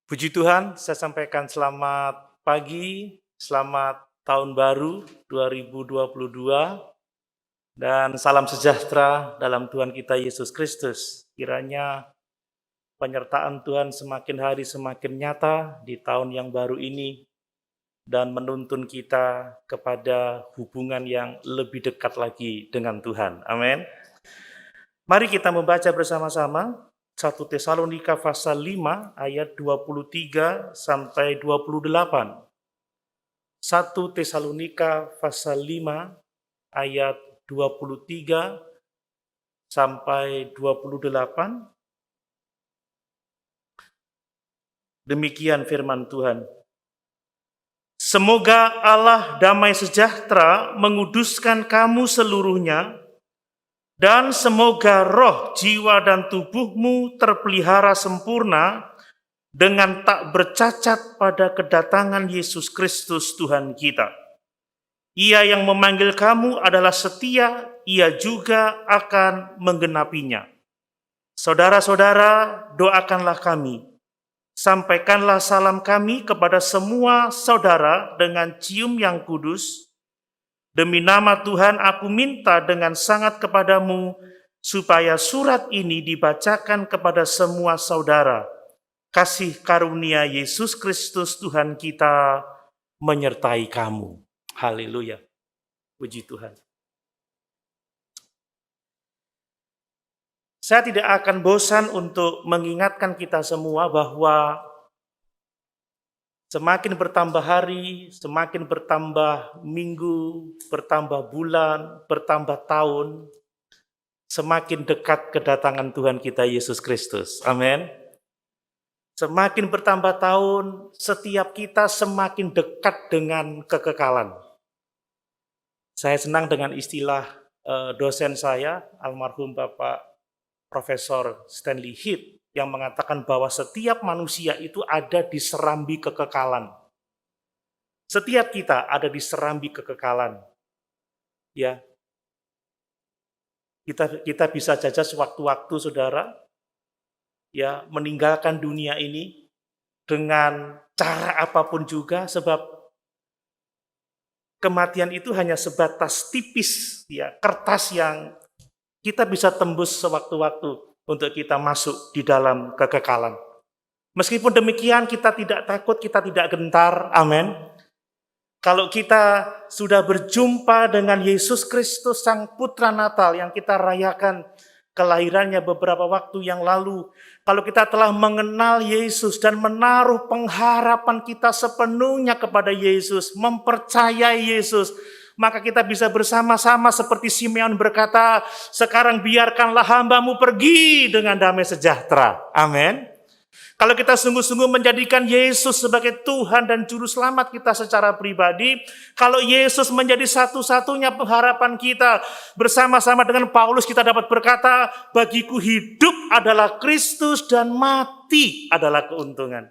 Puji Tuhan, saya sampaikan selamat pagi, selamat tahun baru 2022, dan salam sejahtera dalam Tuhan kita Yesus Kristus. Kiranya penyertaan Tuhan semakin hari semakin nyata di tahun yang baru ini dan menuntun kita kepada hubungan yang lebih dekat lagi dengan Tuhan. Amin. Mari kita membaca bersama-sama 1 Tesalonika pasal 5 ayat 23 sampai 28. 1 Tesalonika pasal 5 ayat 23 sampai 28. Demikian firman Tuhan. Semoga Allah damai sejahtera menguduskan kamu seluruhnya, dan semoga roh, jiwa, dan tubuhmu terpelihara sempurna dengan tak bercacat pada kedatangan Yesus Kristus Tuhan kita. Ia yang memanggil kamu adalah setia, ia juga akan menggenapinya. Saudara-saudara, doakanlah kami. Sampaikanlah salam kami kepada semua saudara dengan cium yang kudus. Demi nama Tuhan aku minta dengan sangat kepadamu, supaya surat ini dibacakan kepada semua saudara. Kasih karunia Yesus Kristus Tuhan kita menyertai kamu. Haleluya. Puji Tuhan. Saya tidak akan bosan untuk mengingatkan kita semua bahwa semakin bertambah hari, semakin bertambah minggu, bertambah bulan, bertambah tahun, semakin dekat kedatangan Tuhan kita Yesus Kristus. Amin. Semakin bertambah tahun, setiap kita semakin dekat dengan kekekalan. Saya senang dengan istilah dosen saya, almarhum Bapak Profesor Stanley Heath, yang mengatakan bahwa setiap manusia itu ada di serambi kekekalan. Setiap kita ada di serambi kekekalan. Ya. Kita bisa saja sewaktu-waktu, saudara, ya, meninggalkan dunia ini dengan cara apapun juga, sebab kematian itu hanya sebatas tipis, ya, kertas yang kita bisa tembus sewaktu-waktu untuk kita masuk di dalam kekekalan. Meskipun demikian, kita tidak takut, kita tidak gentar. Amin. Kalau kita sudah berjumpa dengan Yesus Kristus, Sang Putra Natal yang kita rayakan kelahirannya beberapa waktu yang lalu, kalau kita telah mengenal Yesus dan menaruh pengharapan kita sepenuhnya kepada Yesus, mempercayai Yesus, maka kita bisa bersama-sama seperti Simeon berkata, sekarang biarkanlah hamba-Mu pergi dengan damai sejahtera. Amin. Kalau kita sungguh-sungguh menjadikan Yesus sebagai Tuhan dan Juru Selamat kita secara pribadi, kalau Yesus menjadi satu-satunya pengharapan kita, bersama-sama dengan Paulus kita dapat berkata, bagiku hidup adalah Kristus dan mati adalah keuntungan.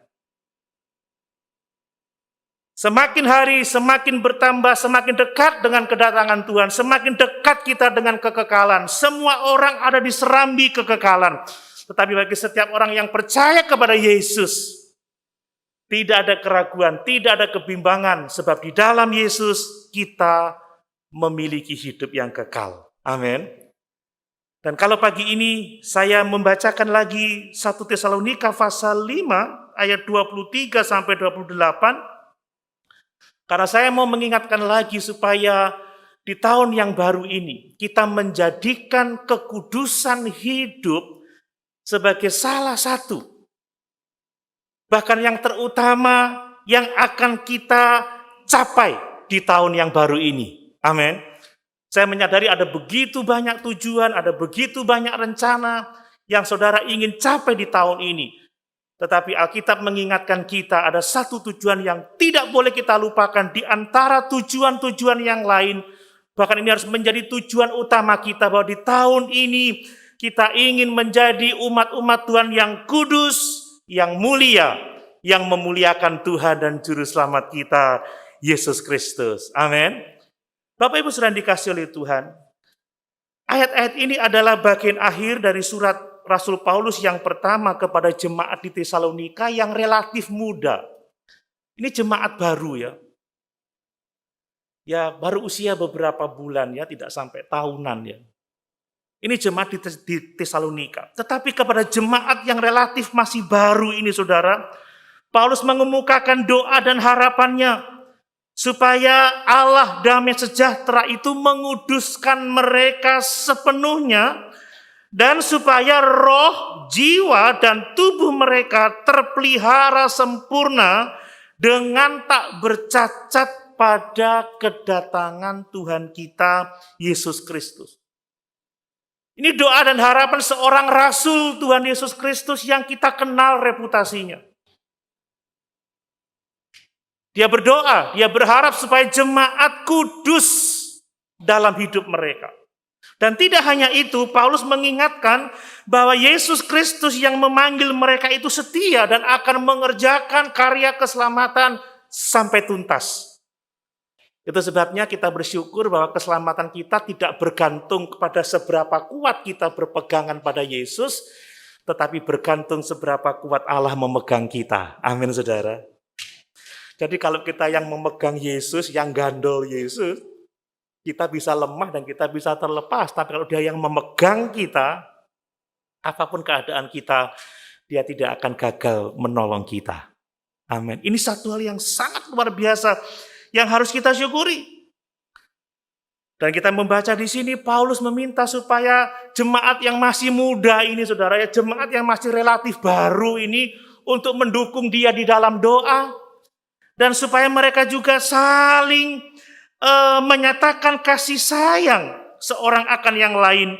Semakin hari semakin bertambah, semakin dekat dengan kedatangan Tuhan, semakin dekat kita dengan kekekalan. Semua orang ada di serambi kekekalan. Tetapi bagi setiap orang yang percaya kepada Yesus, tidak ada keraguan, tidak ada kebimbangan, sebab di dalam Yesus kita memiliki hidup yang kekal. Amin. Dan kalau pagi ini saya membacakan lagi 1 Tesalonika pasal 5 ayat 23 sampai 28, karena saya mau mengingatkan lagi supaya di tahun yang baru ini kita menjadikan kekudusan hidup sebagai salah satu, bahkan yang terutama yang akan kita capai di tahun yang baru ini. Amin. Saya menyadari ada begitu banyak tujuan, ada begitu banyak rencana yang saudara ingin capai di tahun ini. Tetapi Alkitab mengingatkan kita ada satu tujuan yang tidak boleh kita lupakan di antara tujuan-tujuan yang lain. Bahkan ini harus menjadi tujuan utama kita, bahwa di tahun ini kita ingin menjadi umat-umat Tuhan yang kudus, yang mulia, yang memuliakan Tuhan dan Juru Selamat kita, Yesus Kristus. Amin. Bapak Ibu saudara dikasihi oleh Tuhan, ayat-ayat ini adalah bagian akhir dari surat Rasul Paulus yang pertama kepada jemaat di Tesalonika yang relatif muda. Ini jemaat baru ya. Ya baru usia beberapa bulan ya, tidak sampai tahunan ya. Ini jemaat di Tesalonika. Tetapi kepada jemaat yang relatif masih baru ini saudara, Paulus mengemukakan doa dan harapannya supaya Allah damai sejahtera itu menguduskan mereka sepenuhnya dan supaya roh, jiwa, dan tubuh mereka terpelihara sempurna dengan tak bercacat pada kedatangan Tuhan kita Yesus Kristus. Ini doa dan harapan seorang rasul Tuhan Yesus Kristus yang kita kenal reputasinya. Dia berdoa, dia berharap supaya jemaat kudus dalam hidup mereka. Dan tidak hanya itu, Paulus mengingatkan bahwa Yesus Kristus yang memanggil mereka itu setia dan akan mengerjakan karya keselamatan sampai tuntas. Itu sebabnya kita bersyukur bahwa keselamatan kita tidak bergantung kepada seberapa kuat kita berpegangan pada Yesus, tetapi bergantung seberapa kuat Allah memegang kita. Amin, saudara. Jadi kalau kita yang memegang Yesus, yang gandol Yesus, kita bisa lemah dan kita bisa terlepas. Tapi kalau dia yang memegang kita, apapun keadaan kita, dia tidak akan gagal menolong kita. Amin. Ini satu hal yang sangat luar biasa yang harus kita syukuri. Dan kita membaca di sini Paulus meminta supaya jemaat yang masih muda ini saudara ya, jemaat yang masih relatif baru ini untuk mendukung dia di dalam doa dan supaya mereka juga saling menyatakan kasih sayang seorang akan yang lain.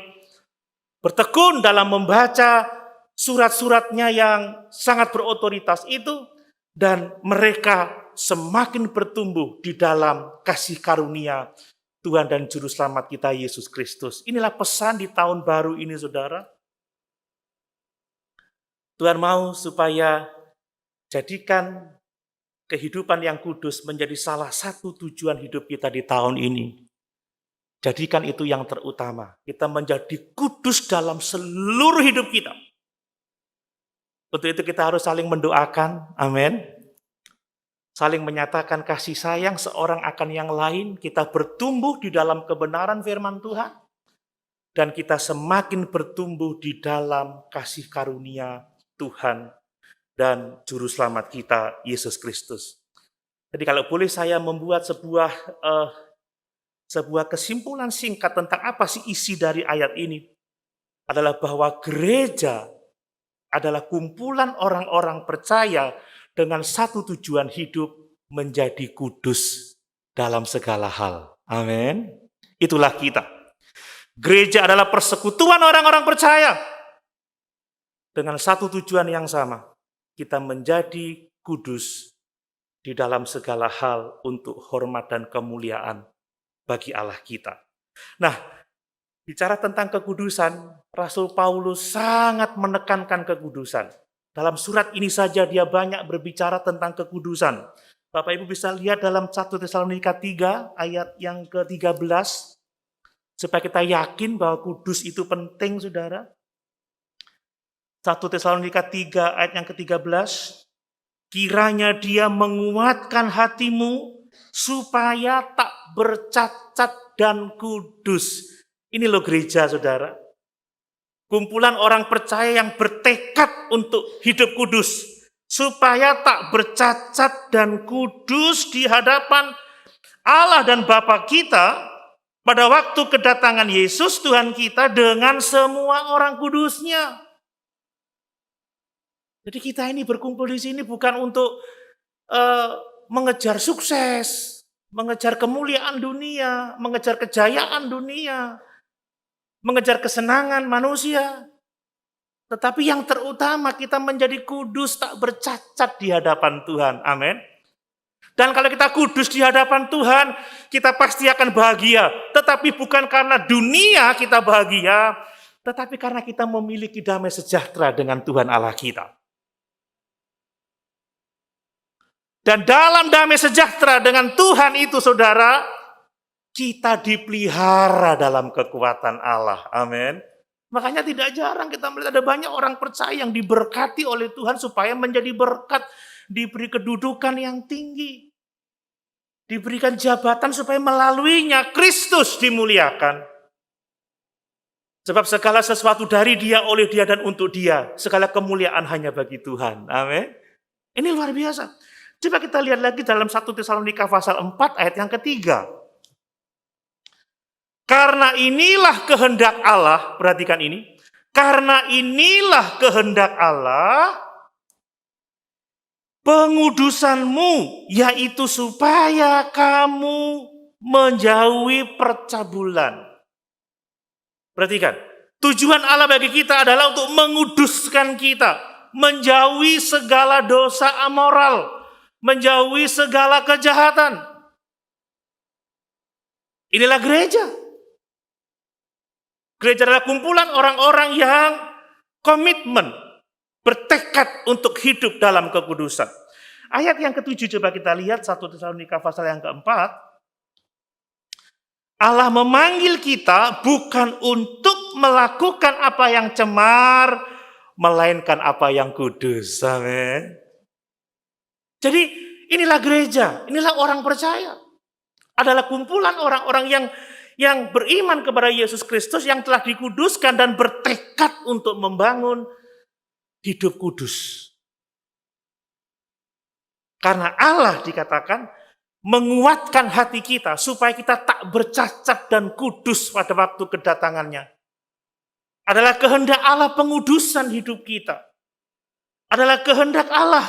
Bertekun dalam membaca surat-suratnya yang sangat berotoritas itu dan mereka semakin bertumbuh di dalam kasih karunia Tuhan dan Juru Selamat kita Yesus Kristus. Inilah pesan di tahun baru ini saudara. Tuhan mau supaya jadikan kehidupan yang kudus menjadi salah satu tujuan hidup kita di tahun ini. Jadikan itu yang terutama. Kita menjadi kudus dalam seluruh hidup kita. Untuk itu kita harus saling mendoakan. Amin. Saling menyatakan kasih sayang seorang akan yang lain. Kita bertumbuh di dalam kebenaran firman Tuhan. Dan kita semakin bertumbuh di dalam kasih karunia Tuhan dan Juru Selamat kita, Yesus Kristus. Jadi kalau boleh saya membuat sebuah kesimpulan singkat tentang apa sih isi dari ayat ini. Adalah bahwa gereja adalah kumpulan orang-orang percaya dengan satu tujuan hidup menjadi kudus dalam segala hal. Amin. Itulah kita. Gereja adalah persekutuan orang-orang percaya dengan satu tujuan yang sama. Kita menjadi kudus di dalam segala hal untuk hormat dan kemuliaan bagi Allah kita. Nah, bicara tentang kekudusan, Rasul Paulus sangat menekankan kekudusan. Dalam surat ini saja dia banyak berbicara tentang kekudusan. Bapak Ibu bisa lihat dalam 1 Tesalonika 3 ayat yang ke-13. Supaya kita yakin bahwa kudus itu penting saudara. 1 Tesalonika 3 ayat yang ke-13. Kiranya dia menguatkan hatimu supaya tak bercacat dan kudus. Ini loh gereja saudara. Kumpulan orang percaya yang bertekad untuk hidup kudus. Supaya tak bercacat dan kudus di hadapan Allah dan Bapa kita. Pada waktu kedatangan Yesus Tuhan kita dengan semua orang kudusnya. Jadi kita ini berkumpul di sini bukan untuk mengejar sukses. Mengejar kemuliaan dunia. Mengejar kejayaan dunia. Mengejar kesenangan manusia. Tetapi yang terutama kita menjadi kudus tak bercacat di hadapan Tuhan. Amin. Dan kalau kita kudus di hadapan Tuhan, kita pasti akan bahagia. Tetapi bukan karena dunia kita bahagia, tetapi karena kita memiliki damai sejahtera dengan Tuhan Allah kita. Dan dalam damai sejahtera dengan Tuhan itu saudara, kita dipelihara dalam kekuatan Allah. Amin. Makanya tidak jarang kita melihat ada banyak orang percaya yang diberkati oleh Tuhan supaya menjadi berkat, diberi kedudukan yang tinggi, diberikan jabatan supaya melaluinya Kristus dimuliakan. Sebab segala sesuatu dari Dia, oleh Dia, dan untuk Dia, segala kemuliaan hanya bagi Tuhan. Amin. Ini luar biasa. Coba kita lihat lagi dalam 1 Tesalonika pasal 4 ayat yang ketiga. Karena inilah kehendak Allah, perhatikan ini. Karena inilah kehendak Allah, pengudusanmu, yaitu supaya kamu menjauhi percabulan. Perhatikan, tujuan Allah bagi kita adalah untuk menguduskan kita, menjauhi segala dosa amoral, menjauhi segala kejahatan. Inilah gereja. Gereja adalah kumpulan orang-orang yang komitmen, bertekad untuk hidup dalam kekudusan. Ayat yang ke-7 coba kita lihat, 1 Tesalonika pasal yang ke-4. Allah memanggil kita bukan untuk melakukan apa yang cemar, melainkan apa yang kudus. Amin. Jadi inilah gereja, inilah orang percaya. Adalah kumpulan orang-orang yang beriman kepada Yesus Kristus, yang telah dikuduskan dan bertekad untuk membangun hidup kudus. Karena Allah dikatakan menguatkan hati kita supaya kita tak bercacat dan kudus pada waktu kedatangannya. Adalah kehendak Allah pengudusan hidup kita. Adalah kehendak Allah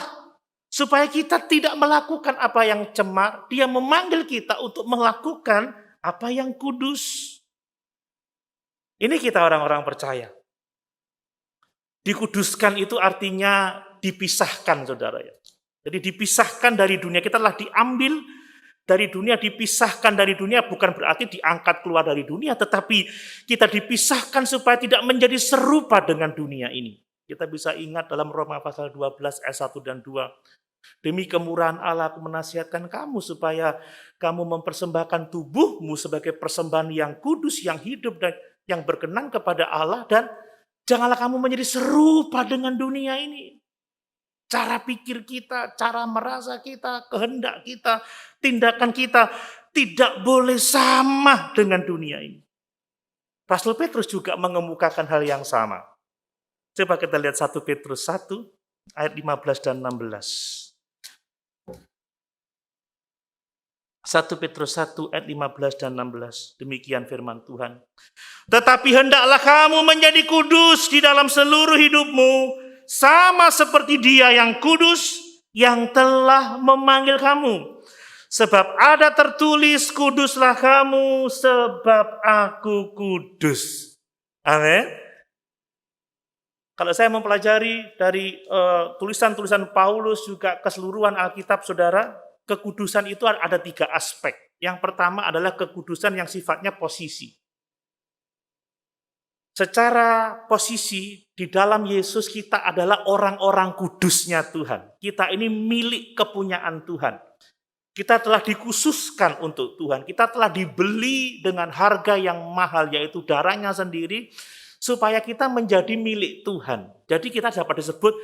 supaya kita tidak melakukan apa yang cemar. Dia memanggil kita untuk melakukan apa yang kudus. Ini kita orang-orang percaya. Dikuduskan itu artinya dipisahkan, saudara ya. Jadi dipisahkan dari dunia, kita telah diambil dari dunia, dipisahkan dari dunia bukan berarti diangkat keluar dari dunia, tetapi kita dipisahkan supaya tidak menjadi serupa dengan dunia ini. Kita bisa ingat dalam Roma pasal 12 ayat 1 dan 2. Demi kemurahan Allah aku menasihatkan kamu supaya kamu mempersembahkan tubuhmu sebagai persembahan yang kudus, yang hidup dan yang berkenan kepada Allah, dan janganlah kamu menjadi serupa dengan dunia ini. Cara pikir kita, cara merasa kita, kehendak kita, tindakan kita tidak boleh sama dengan dunia ini. Rasul Petrus juga mengemukakan hal yang sama. Coba kita lihat 1 Petrus 1 ayat 15 dan 16. 1 Petrus 1 ayat 15 dan 16. Demikian firman Tuhan. Tetapi hendaklah kamu menjadi kudus di dalam seluruh hidupmu, sama seperti Dia yang kudus yang telah memanggil kamu. Sebab ada tertulis, kuduslah kamu sebab aku kudus. Amin. Kalau saya mempelajari dari tulisan-tulisan Paulus juga keseluruhan Alkitab, saudara, kekudusan itu ada 3 aspek. Yang pertama adalah kekudusan yang sifatnya posisi. Secara posisi di dalam Yesus kita adalah orang-orang kudusnya Tuhan. Kita ini milik kepunyaan Tuhan. Kita telah dikhususkan untuk Tuhan. Kita telah dibeli dengan harga yang mahal, yaitu darahnya sendiri, supaya kita menjadi milik Tuhan. Jadi kita dapat disebut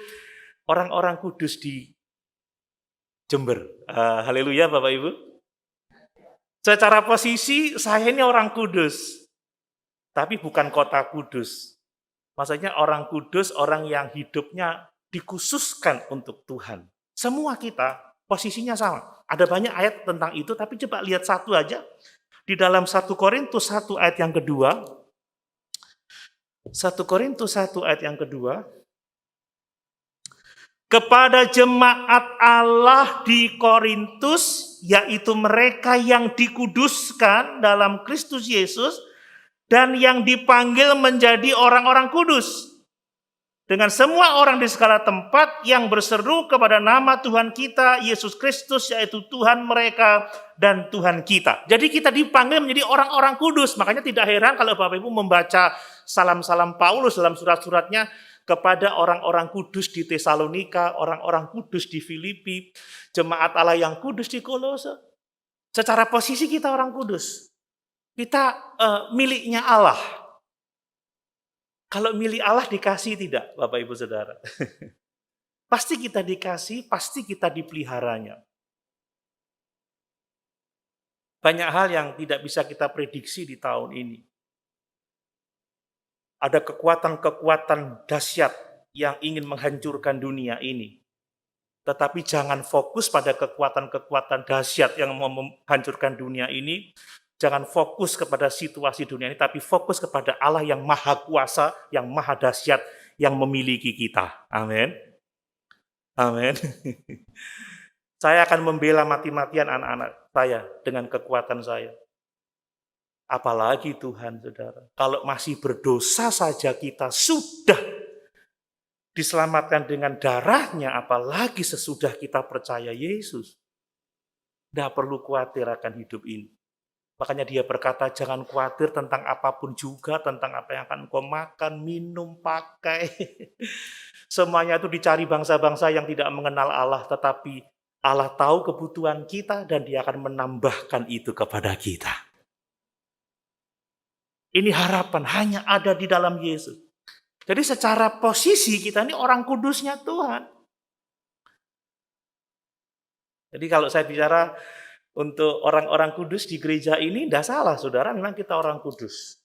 orang-orang kudus di Jember. Haleluya Bapak Ibu. Secara posisi saya ini orang kudus. Tapi bukan kota kudus. Maksudnya orang kudus, orang yang hidupnya dikhususkan untuk Tuhan. Semua kita posisinya sama. Ada banyak ayat tentang itu, tapi coba lihat satu aja. Di dalam 1 Korintus 1 ayat yang kedua. 1 Korintus 1 ayat yang kedua. Kepada jemaat Allah di Korintus, yaitu mereka yang dikuduskan dalam Kristus Yesus, dan yang dipanggil menjadi orang-orang kudus. Dengan semua orang di segala tempat yang berseru kepada nama Tuhan kita, Yesus Kristus, yaitu Tuhan mereka dan Tuhan kita. Jadi kita dipanggil menjadi orang-orang kudus. Makanya tidak heran kalau Bapak Ibu membaca salam-salam Paulus dalam surat-suratnya kepada orang-orang kudus di Tesalonika, orang-orang kudus di Filipi, jemaat Allah yang kudus di Kolose. Secara posisi kita orang kudus. Kita miliknya Allah. Kalau milih Allah dikasih tidak, Bapak Ibu Saudara? Pasti kita dikasih, pasti kita dipeliharanya. Banyak hal yang tidak bisa kita prediksi di tahun ini. Ada kekuatan-kekuatan dahsyat yang ingin menghancurkan dunia ini. Tetapi jangan fokus pada kekuatan-kekuatan dahsyat yang mau menghancurkan dunia ini. Jangan fokus kepada situasi dunia ini, tapi fokus kepada Allah yang maha kuasa, yang maha dahsyat, yang memiliki kita. Amin. Amin. Saya akan membela mati-matian anak-anak saya dengan kekuatan saya. Apalagi Tuhan, saudara. Kalau masih berdosa saja kita sudah diselamatkan dengan darahnya, apalagi sesudah kita percaya Yesus. Tidak perlu khawatir akan hidup ini. Makanya dia berkata, jangan khawatir tentang apapun juga, tentang apa yang akan kau makan, minum, pakai. Semuanya itu dicari bangsa-bangsa yang tidak mengenal Allah, tetapi Allah tahu kebutuhan kita dan dia akan menambahkan itu kepada kita. Ini harapan hanya ada di dalam Yesus. Jadi secara posisi kita ini orang kudusnya Tuhan. Jadi kalau saya bicara untuk orang-orang kudus di gereja ini, tidak salah saudara, memang kita orang kudus.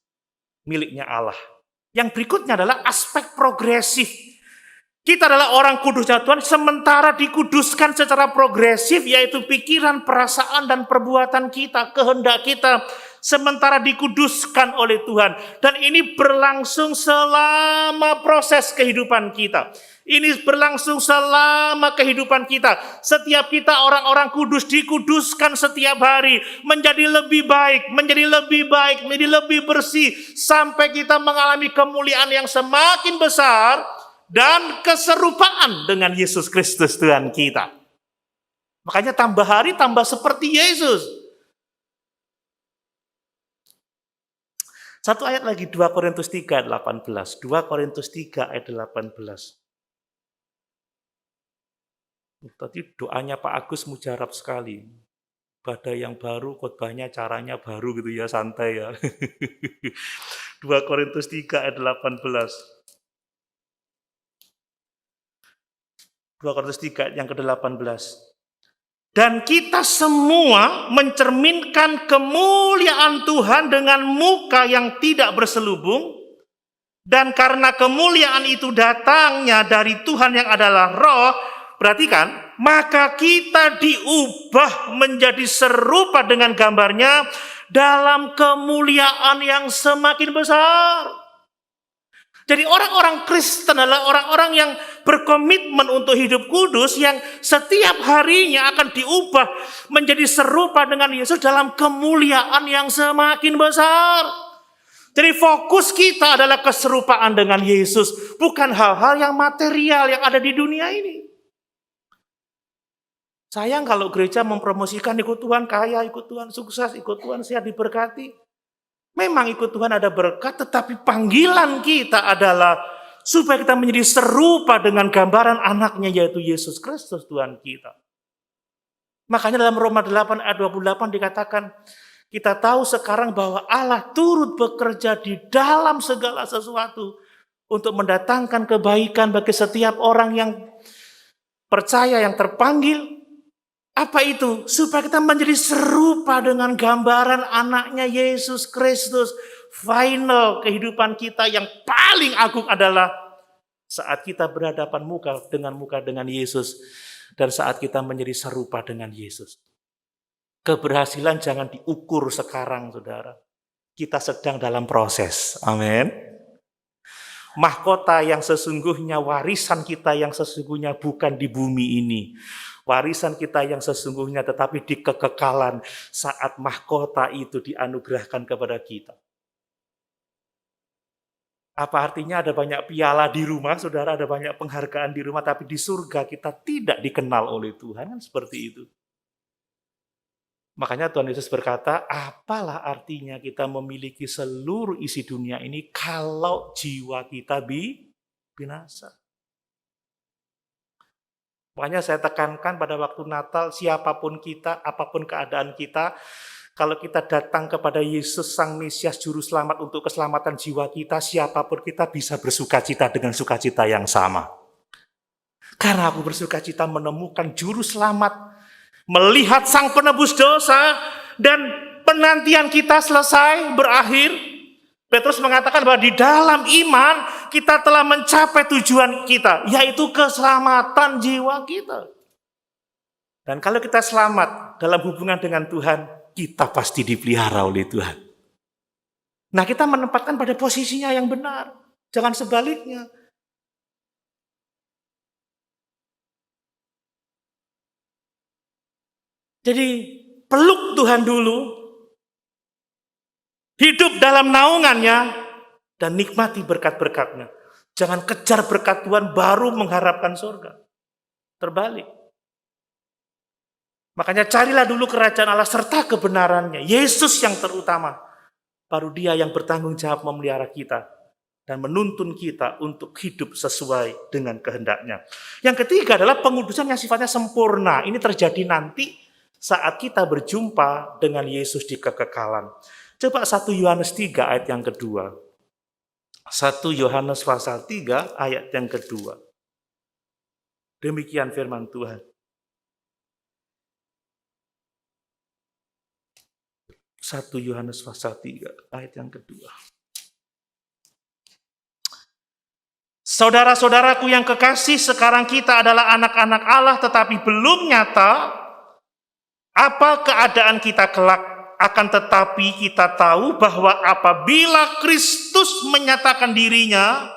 Miliknya Allah. Yang berikutnya adalah aspek progresif. Kita adalah orang kudusnya Tuhan, sementara dikuduskan secara progresif, yaitu pikiran, perasaan, dan perbuatan kita, kehendak kita, sementara dikuduskan oleh Tuhan. Dan ini berlangsung selama proses kehidupan kita. Ini berlangsung selama kehidupan kita. Setiap kita orang-orang kudus dikuduskan setiap hari. Menjadi lebih baik, menjadi lebih baik, menjadi lebih bersih. Sampai kita mengalami kemuliaan yang semakin besar. Dan keserupaan dengan Yesus Kristus Tuhan kita. Makanya tambah hari tambah seperti Yesus. Satu ayat lagi, 2 Korintus 3 ayat 18. 2 Korintus 3 ayat 18. Tadi doanya Pak Agus mujarab sekali. Badai yang baru, khotbahnya caranya baru gitu ya, santai ya. 2 Korintus 3 ayat 18. 2 Korintus 3 yang ke-18. Dan kita semua mencerminkan kemuliaan Tuhan dengan muka yang tidak berselubung. Dan karena kemuliaan itu datangnya dari Tuhan yang adalah Roh, perhatikan, maka kita diubah menjadi serupa dengan gambarnya dalam kemuliaan yang semakin besar. Jadi orang-orang Kristen adalah orang-orang yang berkomitmen untuk hidup kudus, yang setiap harinya akan diubah menjadi serupa dengan Yesus dalam kemuliaan yang semakin besar. Jadi fokus kita adalah keserupaan dengan Yesus, bukan hal-hal yang material yang ada di dunia ini. Sayang kalau gereja mempromosikan ikut Tuhan kaya, ikut Tuhan sukses, ikut Tuhan sehat, diberkati. Memang ikut Tuhan ada berkat, tetapi panggilan kita adalah supaya kita menjadi serupa dengan gambaran anaknya, yaitu Yesus Kristus Tuhan kita. Makanya dalam Roma 8 ayat 28 dikatakan, kita tahu sekarang bahwa Allah turut bekerja di dalam segala sesuatu untuk mendatangkan kebaikan bagi setiap orang yang percaya, yang terpanggil. Apa itu? Supaya kita menjadi serupa dengan gambaran anaknya Yesus Kristus. Final kehidupan kita yang paling agung adalah saat kita berhadapan muka dengan Yesus. Dan saat kita menjadi serupa dengan Yesus. Keberhasilan jangan diukur sekarang, saudara. Kita sedang dalam proses. Amin. Mahkota yang sesungguhnya, warisan kita yang sesungguhnya bukan di bumi ini. Warisan kita yang sesungguhnya tetapi di kekekalan saat mahkota itu dianugerahkan kepada kita. Apa artinya ada banyak piala di rumah, saudara, ada banyak penghargaan di rumah, tapi di surga kita tidak dikenal oleh Tuhan, kan seperti itu. Makanya Tuhan Yesus berkata, apalah artinya kita memiliki seluruh isi dunia ini kalau jiwa kita binasa. Makanya saya tekankan pada waktu Natal, siapapun kita, apapun keadaan kita, Kalau kita datang kepada Yesus Sang Mesias Juru Selamat untuk keselamatan jiwa kita, siapapun kita bisa bersukacita dengan sukacita yang sama. Karena aku bersukacita menemukan Juru Selamat, melihat Sang Penebus dosa, dan penantian kita selesai, berakhir. Petrus mengatakan bahwa di dalam iman kita telah mencapai tujuan kita, yaitu keselamatan jiwa kita. Dan kalau kita selamat dalam hubungan dengan Tuhan, kita pasti dipelihara oleh Tuhan. Nah, kita menempatkan pada posisinya yang benar. Jangan sebaliknya. Jadi, peluk Tuhan dulu. Hidup dalam naungannya. Dan nikmati berkat-berkatnya. Jangan kejar berkat Tuhan baru mengharapkan surga. Terbalik. Makanya carilah dulu kerajaan Allah serta kebenarannya. Yesus yang terutama. Baru Dia yang bertanggung jawab memelihara kita. Dan menuntun kita untuk hidup sesuai dengan kehendaknya. Yang ketiga adalah pengudusan yang sifatnya sempurna. Ini terjadi nanti saat kita berjumpa dengan Yesus di kekekalan. Coba 1 Yohanes 3 ayat yang kedua. 1 Yohanes pasal 3 ayat yang kedua. Demikian firman Tuhan. 1 Yohanes pasal 3 ayat yang kedua. Saudara-saudaraku yang kekasih, sekarang kita adalah anak-anak Allah tetapi belum nyata apa keadaan kita kelak. Akan tetapi kita tahu bahwa apabila Kristus menyatakan dirinya,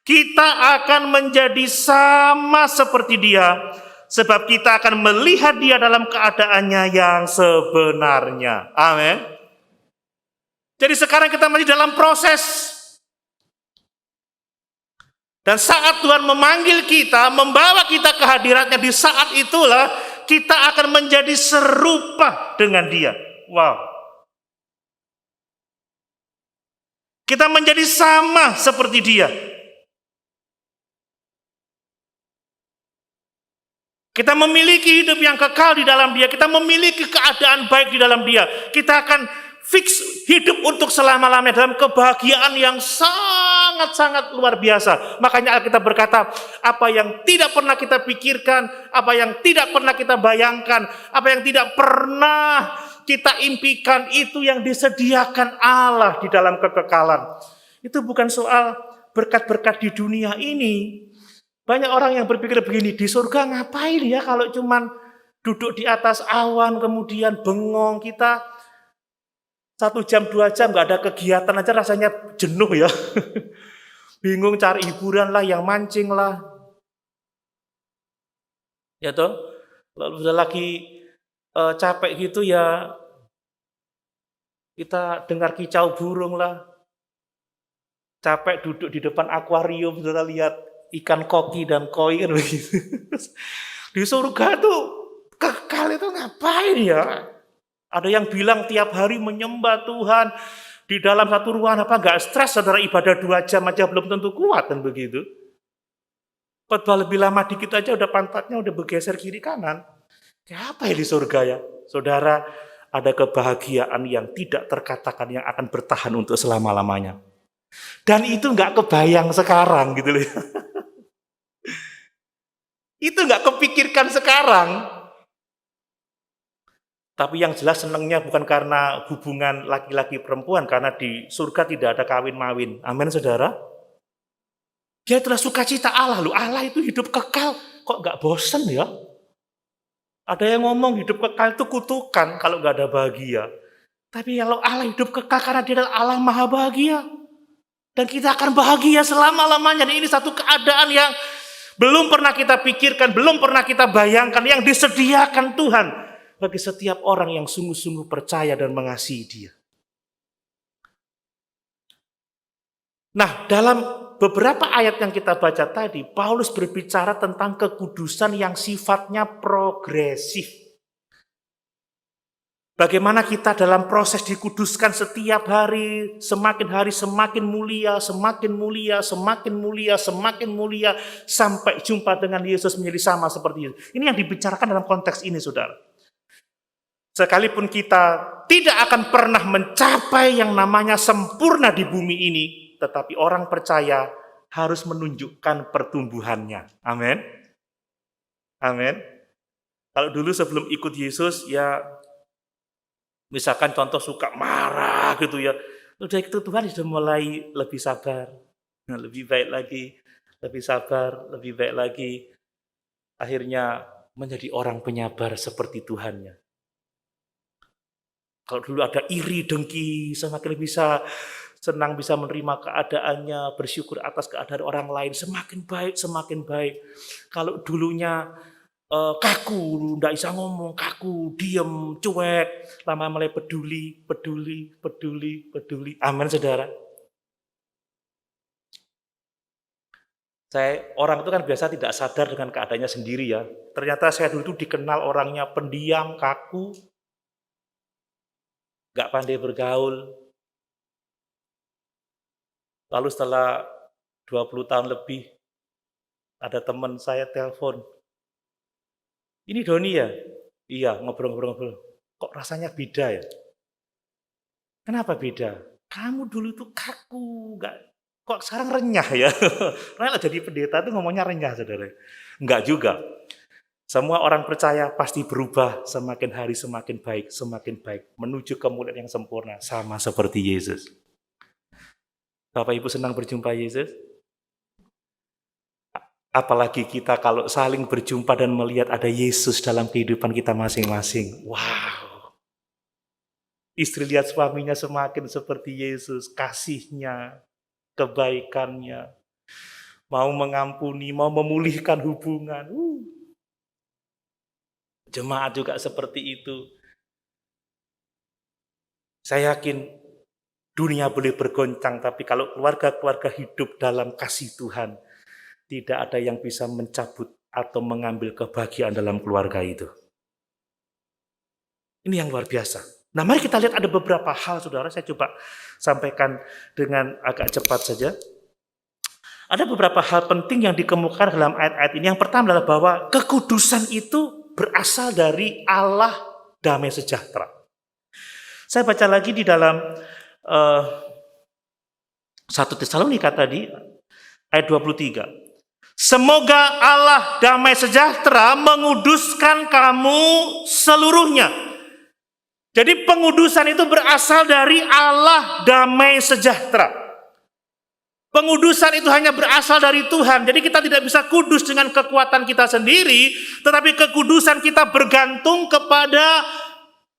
kita akan menjadi sama seperti Dia. Sebab kita akan melihat Dia dalam keadaannya yang sebenarnya. Amin. Jadi sekarang kita masih dalam proses. Dan saat Tuhan memanggil kita, membawa kita ke hadiratnya, di saat itulah kita akan menjadi serupa dengan Dia. Wow. Kita menjadi sama seperti Dia. Kita memiliki hidup yang kekal di dalam Dia. Kita memiliki keadaan baik di dalam Dia. Kita akan fix hidup untuk selama-lamanya dalam kebahagiaan yang sangat-sangat luar biasa. Makanya Alkitab berkata, apa yang tidak pernah kita pikirkan, apa yang tidak pernah kita bayangkan, apa yang tidak pernah kita impikan, itu yang disediakan Allah di dalam kekekalan. Itu bukan soal berkat-berkat di dunia ini. Banyak orang yang berpikir begini, di surga ngapain ya kalau cuman duduk di atas awan, kemudian bengong, kita 1 jam, 2 jam nggak ada kegiatan aja rasanya jenuh ya. Bingung cari hiburan lah, yang mancing lah. Ya toh, kalau udah lagi capek gitu ya, kita dengar kicau burung lah. Capek duduk di depan akuarium, kita lihat ikan koki dan koi kan begitu. Di surga tuh kekal itu ngapain ya? Ada yang bilang tiap hari menyembah Tuhan di dalam satu ruangan, apa nggak stres, saudara, ibadah 2 jam aja belum tentu kuat kan begitu. Khotbah lebih lama dikit aja udah pantatnya udah bergeser kiri kanan. Ya apa ya di surga ya? Saudara, ada kebahagiaan yang tidak terkatakan yang akan bertahan untuk selama-lamanya. Dan itu nggak kebayang sekarang gitu loh. Itu nggak kepikirkan sekarang. Tapi yang jelas senangnya bukan karena hubungan laki-laki perempuan, karena di surga tidak ada kawin-mawin. Amin, saudara. Dia itulah sukacita Allah. Loh, Allah itu hidup kekal. Kok nggak bosan ya? Ada yang ngomong hidup kekal itu kutukan kalau nggak ada bahagia. Tapi kalau Allah hidup kekal karena Dia adalah Allah maha bahagia. Dan kita akan bahagia selama-lamanya. Dan ini satu keadaan yang belum pernah kita pikirkan, belum pernah kita bayangkan, yang disediakan Tuhan bagi setiap orang yang sungguh-sungguh percaya dan mengasihi Dia. Nah, dalam beberapa ayat yang kita baca tadi, Paulus berbicara tentang kekudusan yang sifatnya progresif. Bagaimana kita dalam proses dikuduskan setiap hari semakin mulia, semakin mulia, semakin mulia, semakin mulia, sampai jumpa dengan Yesus menjadi sama seperti itu. Ini yang dibicarakan dalam konteks ini, saudara. Sekalipun kita tidak akan pernah mencapai yang namanya sempurna di bumi ini, tetapi orang percaya harus menunjukkan pertumbuhannya. Amin. Amin. Kalau dulu sebelum ikut Yesus, ya misalkan contoh suka marah gitu ya, udah itu Tuhan sudah mulai lebih sabar, lebih baik lagi, lebih sabar, lebih baik lagi. Akhirnya menjadi orang penyabar seperti Tuhannya. Kalau dulu ada iri, dengki, semakin bisa senang bisa menerima keadaannya, bersyukur atas keadaan orang lain, semakin baik, semakin baik. Kalau dulunya kaku, tidak bisa ngomong, kaku, diem, cuek, lama mulai peduli. Amin, saudara. Orang itu kan biasa tidak sadar dengan keadaannya sendiri ya. Ternyata saya dulu itu dikenal orangnya pendiam, kaku, nggak pandai bergaul. Lalu setelah 20 tahun lebih, ada teman saya telepon. Ini Doni ya? Iya, ngobrol-ngobrol. Kok rasanya beda ya? Kenapa beda? Kamu dulu itu kaku, kok sekarang renyah ya? Karena jadi pendeta itu ngomongnya renyah, saudara. Enggak juga. Semua orang percaya pasti berubah semakin hari semakin baik, menuju kemuliaan yang sempurna, sama seperti Yesus. Bapak Ibu senang berjumpa Yesus? Apalagi kita kalau saling berjumpa dan melihat ada Yesus dalam kehidupan kita masing-masing. Wow. Istri lihat suaminya semakin seperti Yesus, kasihnya, kebaikannya, mau mengampuni, mau memulihkan hubungan. Jemaat juga seperti itu. Saya yakin dunia boleh bergoncang, tapi kalau keluarga-keluarga hidup dalam kasih Tuhan, tidak ada yang bisa mencabut atau mengambil kebahagiaan dalam keluarga itu. Ini yang luar biasa. Nah, mari kita lihat ada beberapa hal, saudara. Saya coba sampaikan dengan agak cepat saja. Ada beberapa hal penting yang dikemukakan dalam ayat-ayat ini. Yang pertama adalah bahwa kekudusan itu berasal dari Allah damai sejahtera. Saya baca lagi di dalam 1 Tesalonika tadi, ayat 23. Semoga Allah damai sejahtera menguduskan kamu seluruhnya. Jadi pengudusan itu berasal dari Allah damai sejahtera. Pengudusan itu hanya berasal dari Tuhan. Jadi kita tidak bisa kudus dengan kekuatan kita sendiri, tetapi kekudusan kita bergantung kepada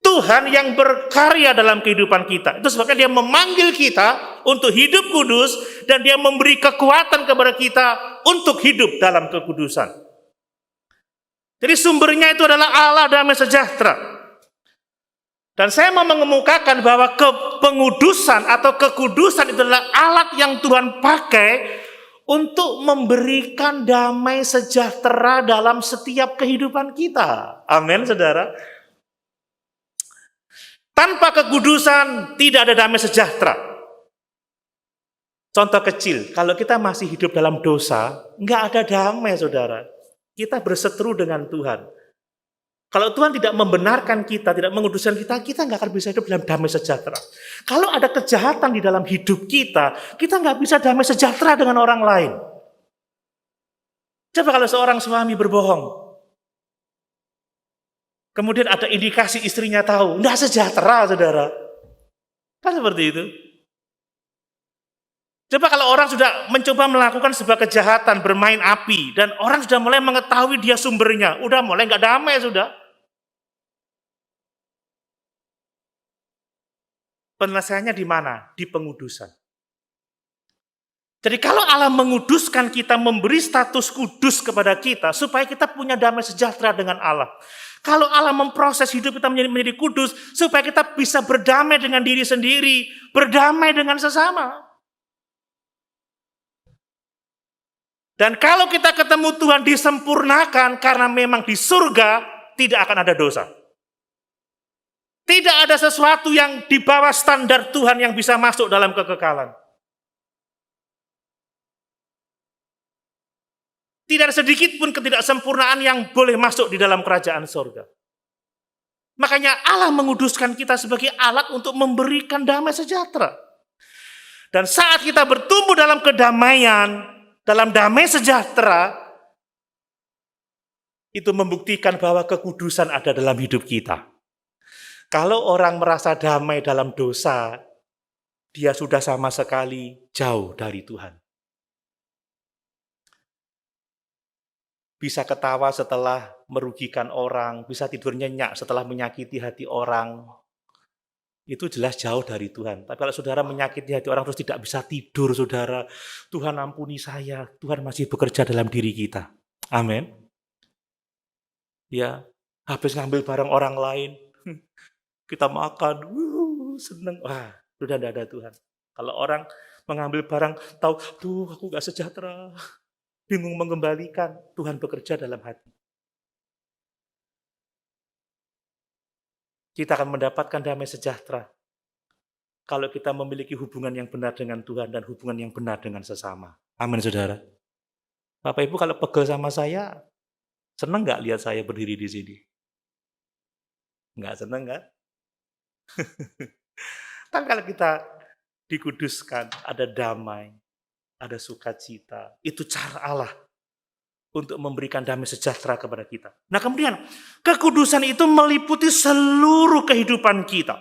Tuhan yang berkarya dalam kehidupan kita. Itu sebabnya Dia memanggil kita untuk hidup kudus dan Dia memberi kekuatan kepada kita untuk hidup dalam kekudusan. Jadi sumbernya itu adalah Allah damai sejahtera. Dan saya mau mengemukakan bahwa pengudusan atau kekudusan itu adalah alat yang Tuhan pakai untuk memberikan damai sejahtera dalam setiap kehidupan kita. Amin, saudara. Tanpa kekudusan tidak ada damai sejahtera. Contoh kecil, kalau kita masih hidup dalam dosa, nggak ada damai, saudara. Kita berseteru dengan Tuhan. Kalau Tuhan tidak membenarkan kita, tidak menguduskan kita, kita nggak akan bisa hidup dalam damai sejahtera. Kalau ada kejahatan di dalam hidup kita nggak bisa damai sejahtera dengan orang lain. Coba kalau seorang suami berbohong, kemudian ada indikasi istrinya tahu, nggak sejahtera, saudara. Kan seperti itu. Coba kalau orang sudah mencoba melakukan sebuah kejahatan, bermain api, dan orang sudah mulai mengetahui dia sumbernya, udah mulai nggak damai, sudah. Penyelesaiannya di mana? Di pengudusan. Jadi kalau Allah menguduskan kita, memberi status kudus kepada kita, supaya kita punya damai sejahtera dengan Allah. Kalau Allah memproses hidup kita menjadi kudus, supaya kita bisa berdamai dengan diri sendiri, berdamai dengan sesama. Dan kalau kita ketemu Tuhan disempurnakan, karena memang di surga tidak akan ada dosa. Tidak ada sesuatu yang di bawah standar Tuhan yang bisa masuk dalam kekekalan. Tidak ada sedikit pun ketidaksempurnaan yang boleh masuk di dalam kerajaan surga. Makanya Allah menguduskan kita sebagai alat untuk memberikan damai sejahtera. Dan saat kita bertumbuh dalam kedamaian, dalam damai sejahtera, itu membuktikan bahwa kekudusan ada dalam hidup kita. Kalau orang merasa damai dalam dosa, dia sudah sama sekali jauh dari Tuhan. Bisa ketawa setelah merugikan orang, bisa tidur nyenyak setelah menyakiti hati orang. Itu jelas jauh dari Tuhan. Tapi kalau saudara menyakiti hati orang terus tidak bisa tidur, saudara, Tuhan ampuni saya, Tuhan masih bekerja dalam diri kita. Amin. Ya, habis ngambil barang orang lain, kita makan, seneng. Wah, sudah tidak ada Tuhan. Kalau orang mengambil barang, tahu, tuh aku gak sejahtera, bingung mengembalikan, Tuhan bekerja dalam hati. Kita akan mendapatkan damai sejahtera kalau kita memiliki hubungan yang benar dengan Tuhan dan hubungan yang benar dengan sesama. Amin, saudara. Bapak Ibu kalau pegel sama saya, senang nggak lihat saya berdiri di sini? Nggak senang kan? Tapi kalau kita dikuduskan, ada damai, ada sukacita. Itu cara Allah untuk memberikan damai sejahtera kepada kita. Nah kemudian, kekudusan itu meliputi seluruh kehidupan kita.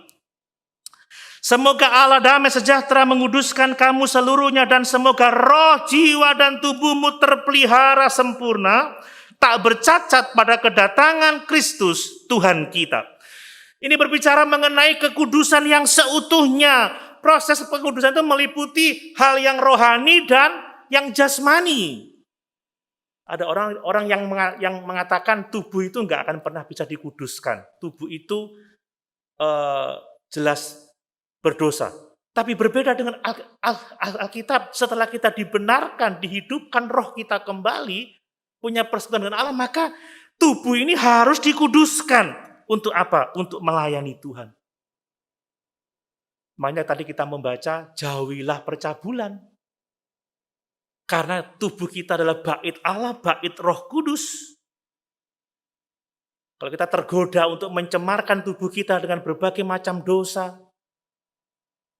Semoga Allah damai sejahtera menguduskan kamu seluruhnya dan semoga roh, jiwa, dan tubuhmu terpelihara sempurna, tak bercacat pada kedatangan Kristus Tuhan kita. Ini berbicara mengenai kekudusan yang seutuhnya. Proses pengudusan itu meliputi hal yang rohani dan yang jasmani. Ada orang yang mengatakan tubuh itu nggak akan pernah bisa dikuduskan. Tubuh itu jelas berdosa. Tapi berbeda dengan Alkitab, setelah kita dibenarkan, dihidupkan, roh kita kembali, punya persekutuan dengan Allah, maka tubuh ini harus dikuduskan. Untuk apa? Untuk melayani Tuhan. Makanya tadi kita membaca, jauhilah percabulan. Karena tubuh kita adalah bait Allah, bait Roh Kudus. Kalau kita tergoda untuk mencemarkan tubuh kita dengan berbagai macam dosa,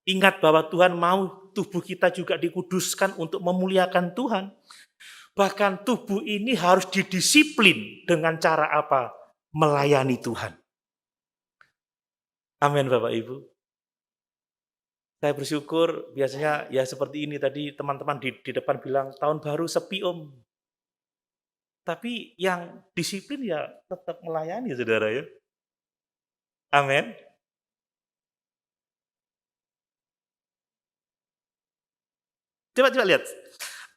ingat bahwa Tuhan mau tubuh kita juga dikuduskan untuk memuliakan Tuhan. Bahkan tubuh ini harus didisiplin dengan cara apa? Melayani Tuhan. Amin Bapak Ibu. Saya bersyukur biasanya ya seperti ini tadi teman-teman di depan bilang tahun baru sepi om. Tapi yang disiplin ya tetap melayani saudara ya. Amin. Coba lihat.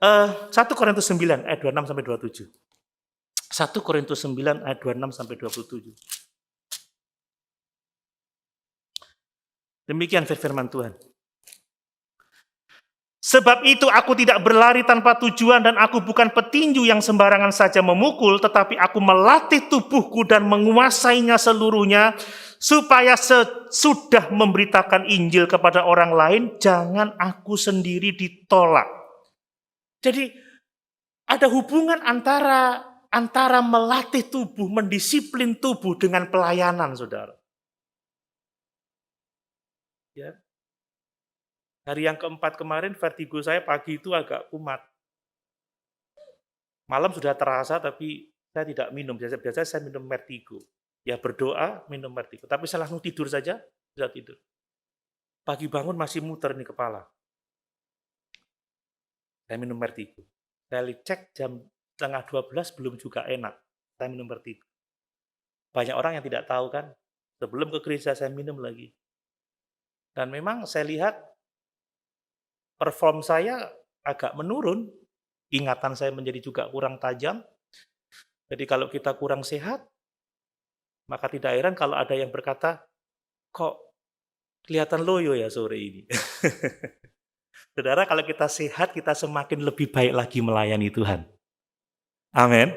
1 Korintus 9 ayat 26 sampai 27. 1 Korintus 9 ayat 26 sampai 27. Demikian firman Tuhan. Sebab itu aku tidak berlari tanpa tujuan dan aku bukan petinju yang sembarangan saja memukul, tetapi aku melatih tubuhku dan menguasainya seluruhnya, supaya sesudah memberitakan Injil kepada orang lain, jangan aku sendiri ditolak. Jadi ada hubungan antara melatih tubuh, mendisiplin tubuh dengan pelayanan, saudara. Ya. Hari yang keempat kemarin vertigo saya pagi itu agak kumat. Malam sudah terasa tapi saya tidak minum. Biasanya saya minum Vertigo. Ya berdoa minum Vertigo. Tapi saya langsung tidur saja, bisa tidur. Pagi bangun masih muter nih kepala. Saya minum Vertigo. Saya cek jam 11:30 belum juga enak. Saya minum Vertigo. Banyak orang yang tidak tahu kan. Sebelum ke gereja saya minum lagi. Dan memang saya lihat perform saya agak menurun, ingatan saya menjadi juga kurang tajam. Jadi kalau kita kurang sehat, maka tidak heran kalau ada yang berkata, kok kelihatan loyo ya sore ini. Saudara, kalau kita sehat, kita semakin lebih baik lagi melayani Tuhan. Amin.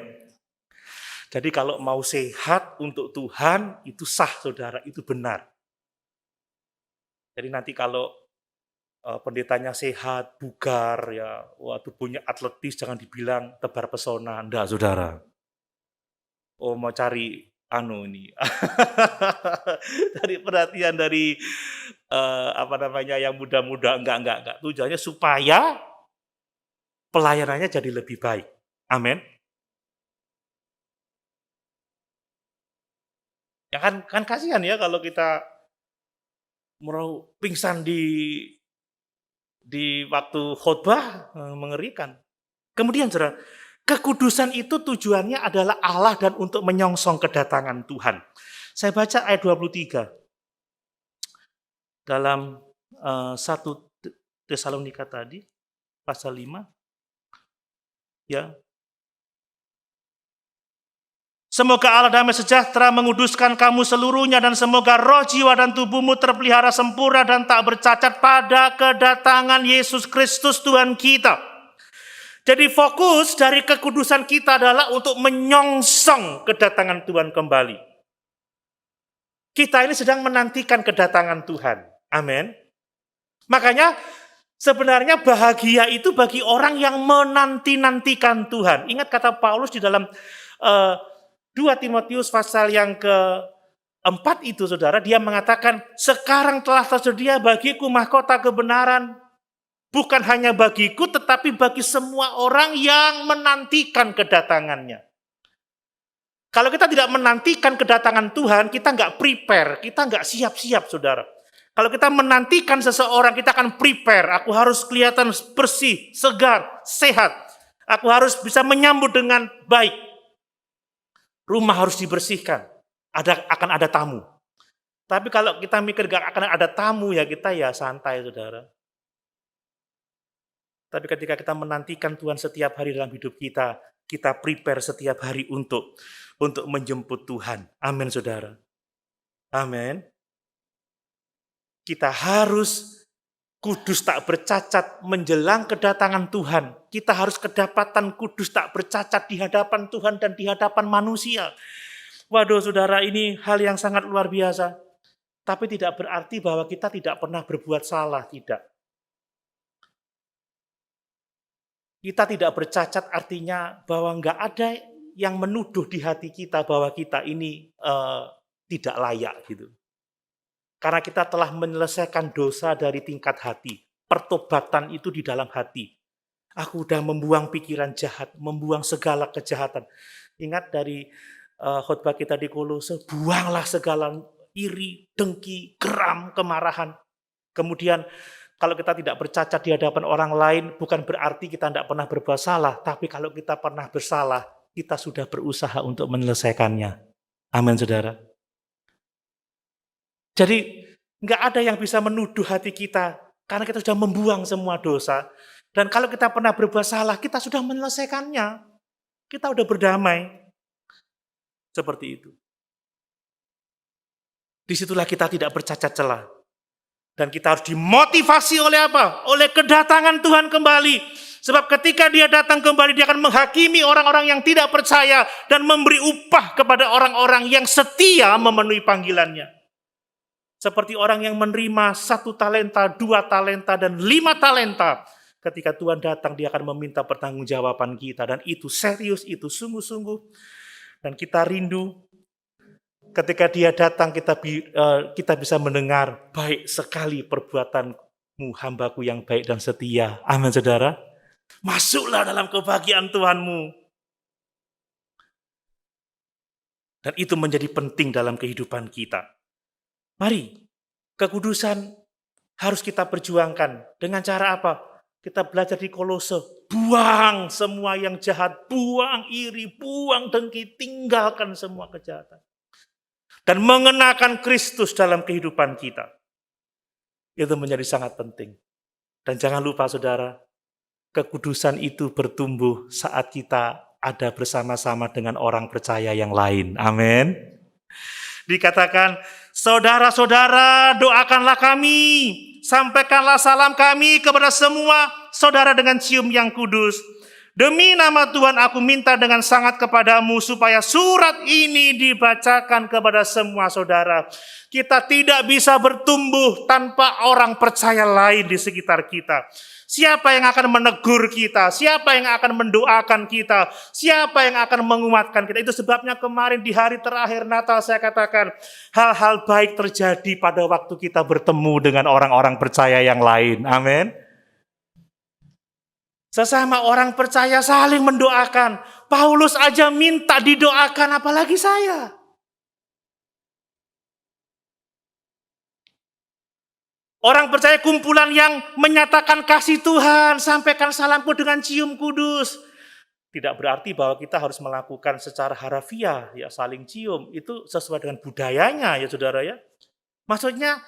Jadi kalau mau sehat untuk Tuhan, itu sah saudara, itu benar. Jadi nanti kalau pendetanya sehat, bugar, ya, wah tubuhnya atletis, jangan dibilang tebar pesona, enggak saudara. Oh mau cari ini dari perhatian dari yang muda-muda, enggak. Tujuannya supaya pelayanannya jadi lebih baik. Amin. Ya kan kasihan ya kalau kita mau pingsan di waktu khotbah, mengerikan. Kemudian Saudara, kekudusan itu tujuannya adalah Allah dan untuk menyongsong kedatangan Tuhan. Saya baca ayat 23 dalam 1 Tesalonika tadi, pasal 5. Ya. Semoga Allah damai sejahtera menguduskan kamu seluruhnya dan semoga roh, jiwa, dan tubuhmu terpelihara sempurna dan tak bercacat pada kedatangan Yesus Kristus Tuhan kita. Jadi fokus dari kekudusan kita adalah untuk menyongsong kedatangan Tuhan kembali. Kita ini sedang menantikan kedatangan Tuhan. Amin. Makanya sebenarnya bahagia itu bagi orang yang menanti-nantikan Tuhan. Ingat kata Paulus di dalam 2 Timotius pasal yang ke-4 itu, Saudara, dia mengatakan, sekarang telah tersedia bagiku mahkota kebenaran, bukan hanya bagiku, tetapi bagi semua orang yang menantikan kedatangannya. Kalau kita tidak menantikan kedatangan Tuhan, kita nggak prepare, kita nggak siap-siap, Saudara. Kalau kita menantikan seseorang, kita akan prepare. Aku harus kelihatan bersih, segar, sehat. Aku harus bisa menyambut dengan baik. Rumah harus dibersihkan, akan ada tamu. Tapi kalau kita mikir gak akan ada tamu, ya kita ya santai, Saudara. Tapi ketika kita menantikan Tuhan setiap hari dalam hidup kita, kita prepare setiap hari untuk menjemput Tuhan. Amin, Saudara. Amin. Kita harus kudus tak bercacat menjelang kedatangan Tuhan. Kita harus kedapatan kudus tak bercacat di hadapan Tuhan dan di hadapan manusia. Waduh, Saudara, ini hal yang sangat luar biasa. Tapi tidak berarti bahwa kita tidak pernah berbuat salah, tidak. Kita tidak bercacat artinya bahwa enggak ada yang menuduh di hati kita bahwa kita ini tidak layak gitu. Karena kita telah menyelesaikan dosa dari tingkat hati. Pertobatan itu di dalam hati. Aku udah membuang pikiran jahat, membuang segala kejahatan. Ingat dari khotbah kita di Kolose, buanglah segala iri, dengki, geram, kemarahan. Kemudian kalau kita tidak bercacat di hadapan orang lain, bukan berarti kita tidak pernah berbuat salah. Tapi kalau kita pernah bersalah, kita sudah berusaha untuk menyelesaikannya. Amin, Saudara. Jadi nggak ada yang bisa menuduh hati kita karena kita sudah membuang semua dosa. Dan kalau kita pernah berbuat salah, kita sudah menyelesaikannya. Kita sudah berdamai. Seperti itu. Disitulah kita tidak bercacat celah. Dan kita harus dimotivasi oleh apa? Oleh kedatangan Tuhan kembali. Sebab ketika dia datang kembali, dia akan menghakimi orang-orang yang tidak percaya dan memberi upah kepada orang-orang yang setia memenuhi panggilannya. Seperti orang yang menerima 1 talenta, 2 talenta, dan 5 talenta. Ketika Tuhan datang, dia akan meminta pertanggungjawaban kita. Dan itu serius, itu sungguh-sungguh. Dan kita rindu. Ketika dia datang, kita bisa mendengar, baik sekali perbuatanmu, hambaku yang baik dan setia. Amin, Saudara. Masuklah dalam kebahagiaan Tuhanmu. Dan itu menjadi penting dalam kehidupan kita. Mari, kekudusan harus kita perjuangkan. Dengan cara apa? Kita belajar di Kolose. Buang semua yang jahat, buang iri, buang dengki, tinggalkan semua kejahatan. Dan mengenakan Kristus dalam kehidupan kita. Itu menjadi sangat penting. Dan jangan lupa, Saudara, kekudusan itu bertumbuh saat kita ada bersama-sama dengan orang percaya yang lain. Amin. Dikatakan, saudara-saudara, doakanlah kami, sampaikanlah salam kami kepada semua saudara dengan cium yang kudus. Demi nama Tuhan aku minta dengan sangat kepadamu supaya surat ini dibacakan kepada semua saudara. Kita tidak bisa bertumbuh tanpa orang percaya lain di sekitar kita. Siapa yang akan menegur kita? Siapa yang akan mendoakan kita? Siapa yang akan menguatkan kita? Itu sebabnya kemarin di hari terakhir Natal saya katakan hal-hal baik terjadi pada waktu kita bertemu dengan orang-orang percaya yang lain. Amin. Sesama orang percaya saling mendoakan. Paulus aja minta didoakan, apalagi saya. Orang percaya kumpulan yang menyatakan kasih Tuhan, sampaikan salamku dengan cium kudus. Tidak berarti bahwa kita harus melakukan secara harafiah, ya saling cium. Itu sesuai dengan budayanya ya saudara ya. Maksudnya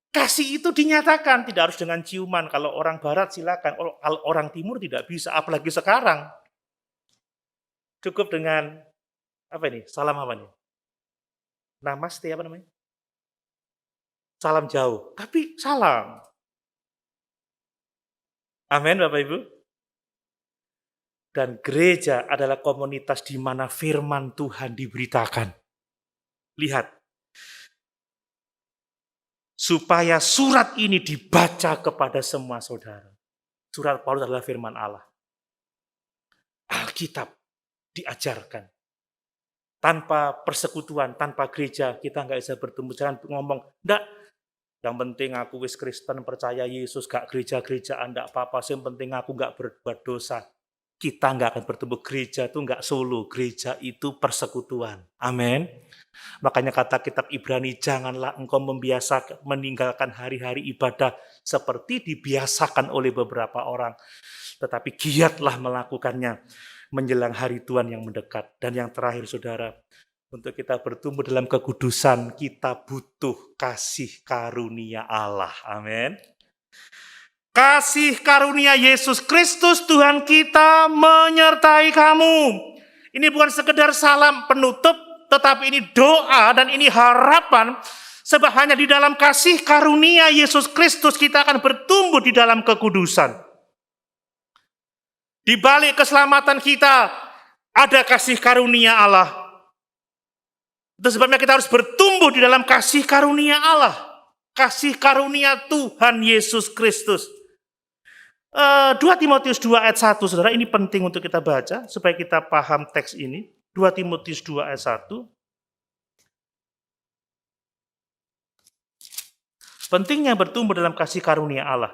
kasih itu dinyatakan, tidak harus dengan ciuman. Kalau orang barat silakan, kalau orang timur tidak bisa, apalagi sekarang. Cukup dengan, apa ini, salam apa nih? Namaste apa namanya? Salam jauh, tapi salam. Amin Bapak Ibu. Dan gereja adalah komunitas di mana firman Tuhan diberitakan. Lihat, supaya surat ini dibaca kepada semua saudara. Surat Paulus adalah firman Allah. Alkitab diajarkan. Tanpa persekutuan, tanpa gereja, kita nggak bisa bertemu. Jangan ngomong, enggak, yang penting aku wis Kristen, percaya Yesus, gak gereja-gerejaan, enggak apa-apa. Yang penting aku nggak berbuat dosa. Kita nggak akan bertemu. Gereja itu nggak solo, gereja itu persekutuan. Amin. Makanya kata kitab Ibrani, janganlah engkau membiasakan meninggalkan hari-hari ibadah seperti dibiasakan oleh beberapa orang. Tetapi giatlah melakukannya menjelang hari Tuhan yang mendekat. Dan yang terakhir saudara, untuk kita bertumbuh dalam kekudusan, kita butuh kasih karunia Allah. Amin. Kasih karunia Yesus Kristus Tuhan kita menyertai kamu. Ini bukan sekedar salam penutup, tetapi ini doa dan ini harapan. Sebab hanya di dalam kasih karunia Yesus Kristus kita akan bertumbuh di dalam kekudusan. Di balik keselamatan kita ada kasih karunia Allah. Itu sebabnya kita harus bertumbuh di dalam kasih karunia Allah. Kasih karunia Tuhan Yesus Kristus. 2 Timotius 2 ayat 1, saudara, ini penting untuk kita baca supaya kita paham teks ini. 2 Timotius 2 ayat 1. Pentingnya bertumbuh dalam kasih karunia Allah.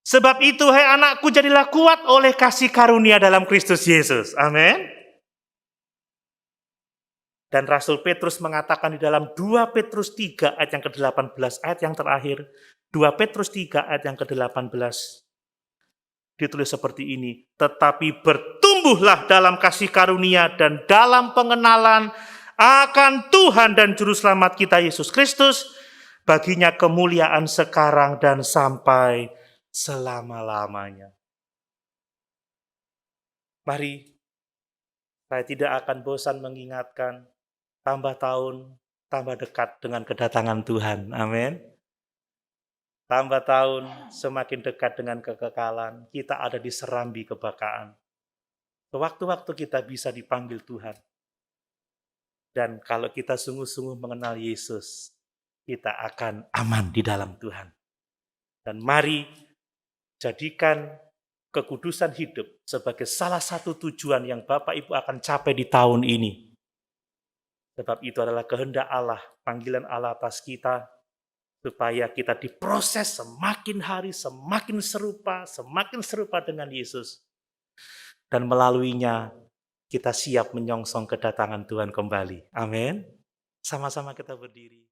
Sebab itu, hai anakku, jadilah kuat oleh kasih karunia dalam Kristus Yesus. Amin. Dan Rasul Petrus mengatakan di dalam 2 Petrus 3 ayat yang ke-18, ayat yang terakhir, 2 Petrus 3 ayat yang ke-18, ditulis seperti ini, tetapi bertumbuhlah dalam kasih karunia dan dalam pengenalan akan Tuhan dan Juru Selamat kita Yesus Kristus, baginya kemuliaan sekarang dan sampai selama-lamanya. Mari, saya tidak akan bosan mengingatkan, tambah tahun, tambah dekat dengan kedatangan Tuhan. Amin. Tambah tahun, semakin dekat dengan kekekalan. Kita ada di serambi kebakaan. Sewaktu-waktu kita bisa dipanggil Tuhan. Dan kalau kita sungguh-sungguh mengenal Yesus, kita akan aman di dalam Tuhan. Dan mari jadikan kekudusan hidup sebagai salah satu tujuan yang Bapak Ibu akan capai di tahun ini. Sebab itu adalah kehendak Allah, panggilan Allah atas kita, supaya kita diproses semakin hari, semakin serupa dengan Yesus. Dan melaluinya, kita siap menyongsong kedatangan Tuhan kembali. Amin. Sama-sama kita berdiri.